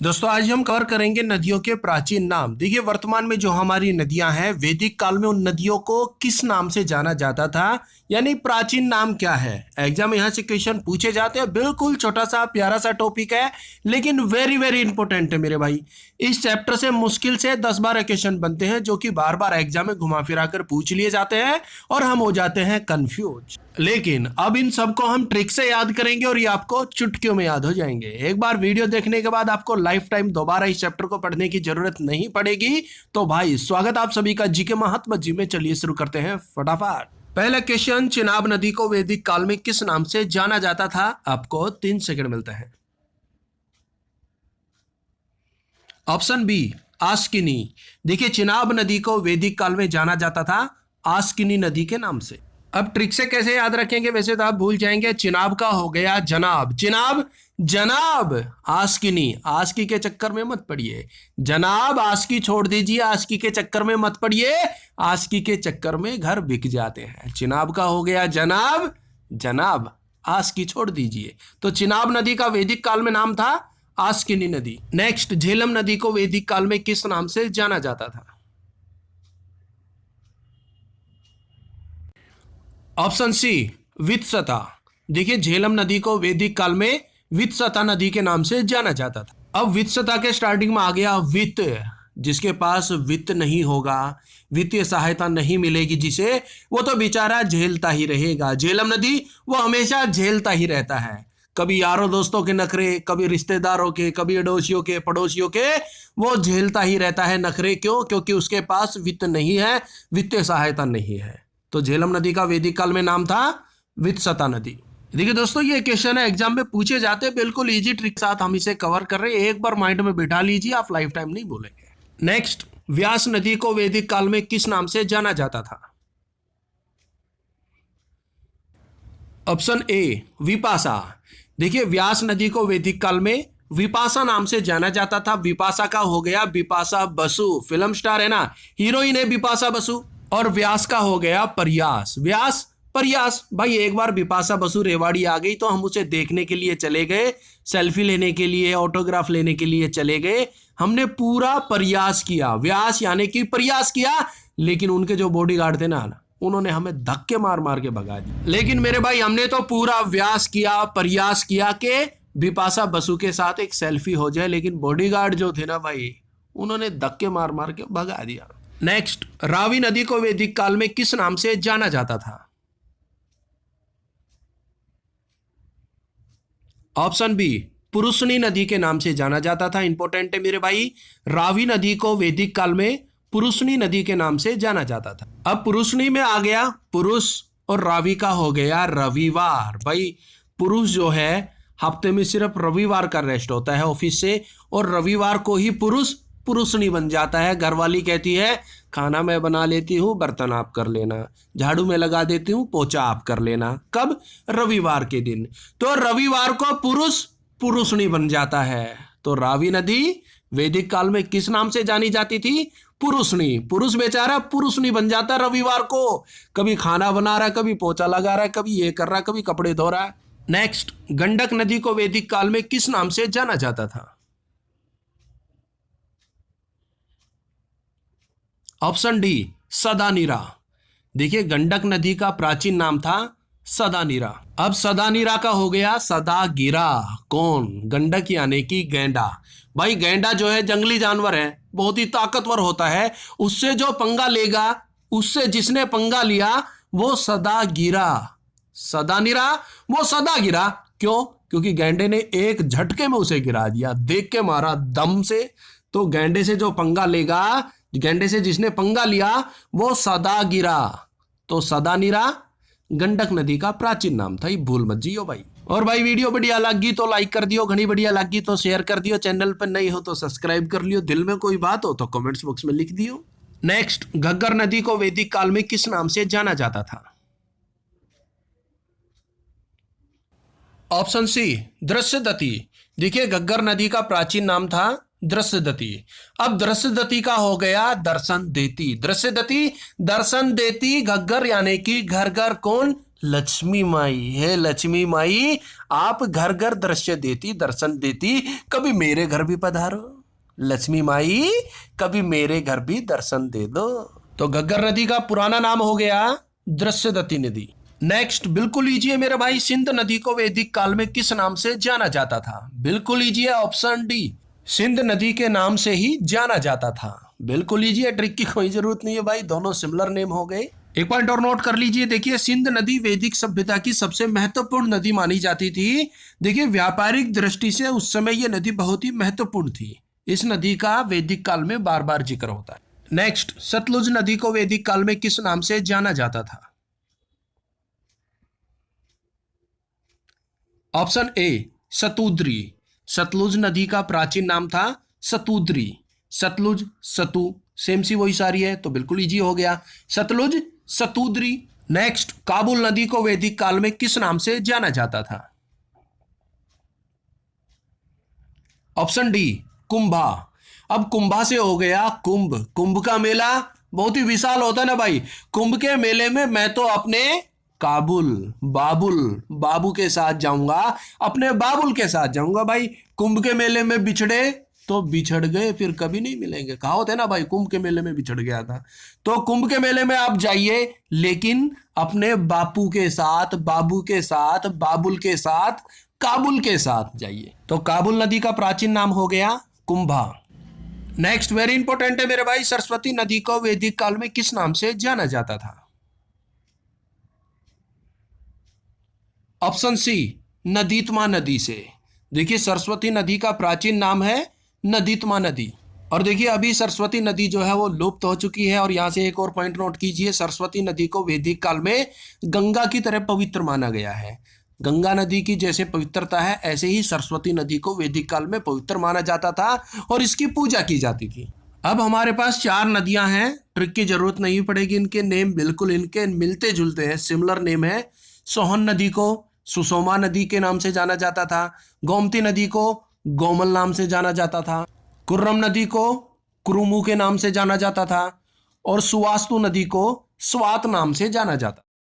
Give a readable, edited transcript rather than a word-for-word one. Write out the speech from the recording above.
दोस्तों आज हम कवर करेंगे नदियों के प्राचीन नाम। देखिए वर्तमान में जो हमारी नदियां हैं, वैदिक काल में उन नदियों को किस नाम से जाना जाता था, यानी प्राचीन नाम क्या है। एग्जाम यहाँ से क्वेश्चन पूछे जाते हैं। बिल्कुल छोटा सा प्यारा सा टॉपिक है, लेकिन वेरी वेरी इंपॉर्टेंट है मेरे भाई। इस चैप्टर से मुश्किल से 10-12 क्वेश्चन बनते हैं जो कि बार बार एग्जाम में घुमा फिरा कर पूछ लिए जाते हैं और हम हो जाते हैं कंफ्यूज। लेकिन अब इन सबको हम ट्रिक से याद करेंगे और ये आपको चुटकियों में याद हो जाएंगे। एक बार वीडियो देखने के बाद आपको लाइफ टाइम दोबारा इस चैप्टर को पढ़ने की जरूरत नहीं पड़ेगी। तो भाई स्वागत आप सभी का जीके महात्मा जी में। चलिए शुरू करते हैं फटाफट। पहला क्वेश्चन, चिनाब नदी को वैदिक काल में किस नाम से जाना जाता था। आपको 3 सेकंड मिलते हैं। Option B Askini. देखिए चिनाब नदी को वैदिक काल में जाना जाता था आस्किनी नदी के नाम से। अब ट्रिक से कैसे याद रखेंगे, वैसे तो आप भूल जाएंगे। चिनाब का हो गया जनाब, चिनाब जनाब। आस्किनी, आस्की के चक्कर में मत पड़िए। जनाब आस्की छोड़ दीजिए, आस्की के चक्कर में मत पड़िए। आस्की के चक्कर में घर बिक जाते हैं। चिनाब का हो गया जनाब, जनाब आस्की छोड़ दीजिए। तो चिनाब नदी का वैदिक काल में नाम था आस्किनी नदी। नेक्स्ट, झेलम नदी को वैदिक काल में किस नाम से जाना जाता था। Option C Vitasta. देखिए झेलम नदी को वैदिक काल में वित्सता नदी के नाम से जाना जाता था। अब वित्सता के स्टार्टिंग में आ गया वित्त। जिसके पास वित्त नहीं होगा, वित्तीय सहायता नहीं मिलेगी जिसे, वो तो बेचारा झेलता ही रहेगा। झेलम नदी वो हमेशा झेलता ही रहता है। कभी यारों दोस्तों के नखरे, कभी रिश्तेदारों के, कभी अड़ोसियों के, पड़ोसियों के, वो झेलता ही रहता है नखरे। क्यों? क्योंकि उसके पास वित्त नहीं है, वित्तीय सहायता नहीं है। तो झेलम नदी का वैदिक काल में नाम था वित्सता नदी। देखिए दोस्तों ये क्वेश्चन है, एग्जाम में पूछे जाते हैं। बिल्कुल इजी ट्रिक के साथ हम इसे कवर कर रहे हैं। एक बार माइंड में बिठा लीजिए, आप लाइफ टाइम नहीं भूलेंगे। नेक्स्ट, व्यास नदी को वैदिक काल में किस नाम से जाना जाता था। Option A Vipasha. देखिए व्यास नदी को वैदिक काल में विपाशा नाम से जाना जाता था। विपाशा का हो गया बिपाशा बसु, फिल्म स्टार है ना, हीरोइन है बिपाशा बसु। और व्यास का हो गया प्रयास, व्यास प्रयास। भाई एक बार बिपाशा बसु रेवाड़ी आ गई तो हम उसे देखने के लिए चले गए, सेल्फी लेने के लिए, ऑटोग्राफ लेने के लिए चले गए। हमने पूरा प्रयास किया, व्यास यानी कि प्रयास किया। लेकिन उनके जो बॉडीगार्ड थे ना, उन्होंने हमें धक्के मार मार के भगा दिया। लेकिन मेरे भाई हमने तो पूरा व्यास किया, प्रयास किया कि बिपाशा बसु के साथ एक सेल्फी हो जाए। लेकिन बॉडीगार्ड जो थे ना भाई, उन्होंने धक्के मार मार के भगा दिया। नेक्स्ट, रावी नदी को वैदिक काल में किस नाम से जाना जाता था। ऑप्शन बी पुरुषनी नदी के नाम से जाना जाता था। इंपॉर्टेंट है मेरे भाई, रावी नदी को वैदिक काल में पुरुषनी नदी के नाम से जाना जाता था। अब पुरुषनी में आ गया पुरुष और रावी का हो गया रविवार। भाई पुरुष जो है हफ्ते में सिर्फ रविवार का रेस्ट होता है ऑफिस से, और रविवार को ही पुरुष पुरुषनी बन जाता है। घरवाली कहती है खाना मैं बना लेती हूँ, बर्तन आप कर लेना, झाड़ू में लगा देती हूँ, पोछा आप कर लेना। कब? रविवार के दिन। तो रविवार को पुरुष पुरुषनी बन जाता है। तो रावी नदी वैदिक काल में किस नाम से जानी जाती थी? पुरुषनी। पुरुष बेचारा पुरुषनी बन जाता है रविवार को। कभी खाना बना रहा है, कभी पोछा लगा रहा है, कभी ये कर रहा है, कभी कपड़े धो रहा है। नेक्स्ट, गंडक नदी को वैदिक काल में किस नाम से जाना जाता था। Option D Sadanira. देखिए गंडक नदी का प्राचीन नाम था सदानीरा। अब सदानीरा का हो गया सदागिरा। कौन? गंडक यानी कि गैंडा। भाई गैंडा जो है जंगली जानवर है, बहुत ही ताकतवर होता है। उससे जो पंगा लेगा, उससे जिसने पंगा लिया वो सदागिरा। सदानीरा वो सदागिरा। क्यों? क्योंकि गैंडे ने एक झटके में उसे गिरा दिया, देख के मारा दम से। तो गैंडे से जो पंगा लेगा, गैंडे से जिसने पंगा लिया वो सदागिरा। तो सदानीरा गंडक नदी का प्राचीन नाम था, ये भूल मत जियो भाई। और भाई वीडियो बढ़िया लगी तो लाइक कर दियो, घनी बढ़िया लगी तो शेयर कर दियो, चैनल पर नई हो तो सब्सक्राइब कर लियो, दिल में कोई बात हो तो कमेंट्स बॉक्स में लिख दियो। नेक्स्ट, घग्गर नदी को वैदिक काल में किस नाम से जाना जाता था। Option C Drishadvati. देखिए घग्गर नदी का प्राचीन नाम था दृश्यदती। अब दृश्यदती का हो गया दर्शन देती। दृश्यदती दर्शन देती घग्गर यानी कि घर घर। कौन? लक्ष्मी माई है। लक्ष्मी माई आप घर घर दृश्य देती, दर्शन देती, कभी मेरे घर भी पधारो। लक्ष्मी माई कभी मेरे घर भी दर्शन दे दो। तो घग्गर नदी का पुराना नाम हो गया दृश्यदती नदी। नेक्स्ट, बिल्कुल लीजिए मेरे भाई, सिंध नदी को वैदिक काल में किस नाम से जाना जाता था? बिल्कुल लीजिए ऑप्शन डी, सिंध नदी के नाम से ही जाना जाता था। बिल्कुल लीजिए, ट्रिक की कोई जरूरत नहीं है भाई, दोनों सिमिलर नेम हो गए। एक पॉइंट और नोट कर लीजिए, देखिए सिंध नदी वैदिक सभ्यता की सबसे महत्वपूर्ण नदी मानी जाती थी। देखिए व्यापारिक दृष्टि से उस समय यह नदी बहुत ही महत्वपूर्ण थी। इस नदी का वैदिक काल में बार बार जिक्र होता है। नेक्स्ट, सतलुज नदी को वैदिक काल में किस नाम से जाना जाता था? ऑप्शन ए, सतुद्री। सतलुज नदी का प्राचीन नाम था सतुद्री। सतलुज, सतु सेम सी वही सारी है, तो बिल्कुल इजी हो गया, सतलुज सतुद्री। नेक्स्ट, काबुल नदी को वैदिक काल में किस नाम से जाना जाता था? Option D, Kumbha. अब कुंभा से हो गया कुंभ। कुंभ का मेला बहुत ही विशाल होता है ना भाई। कुंभ के मेले में मैं तो अपने काबुल बाबू के साथ जाऊंगा, अपने बाबुल के साथ जाऊंगा भाई। कुंभ के मेले में बिछड़े तो बिछड़ गए, फिर कभी नहीं मिलेंगे, कहावत है ना भाई, कुंभ के मेले में बिछड़ गया था। तो कुंभ के मेले में आप जाइए, लेकिन अपने बापू के साथ, बाबू के साथ, बाबुल के साथ, काबुल के साथ जाइए। तो काबुल नदी का प्राचीन नाम हो गया कुंभा। नेक्स्ट, वेरी इंपॉर्टेंट है मेरे भाई, सरस्वती नदी को वैदिक काल में किस नाम से जाना जाता था? ऑप्शन सी, नदीतमा नदी से। देखिए सरस्वती नदी का प्राचीन नाम है नदीतमा नदी। और देखिए अभी सरस्वती नदी जो है वो लुप्त हो चुकी है। और यहां से एक और पॉइंट नोट कीजिए, सरस्वती नदी को वैदिक काल में गंगा की तरह पवित्र माना गया है। गंगा नदी की जैसे पवित्रता है, ऐसे ही सरस्वती नदी को वैदिक काल में पवित्र माना जाता था और इसकी पूजा की जाती थी। अब हमारे पास 4 नदियां हैं, ट्रिक की जरूरत नहीं पड़ेगी, इनके नेम बिल्कुल इनके मिलते जुलते हैं, सिमिलर नेम है। सोहन नदी को सुषमा नदी के नाम से जाना जाता था। गोमती नदी को गोमल नाम से जाना जाता था। कुर्रम नदी को कुरुमू के नाम से जाना जाता था। और सुवास्तु नदी को स्वात नाम से जाना जाता।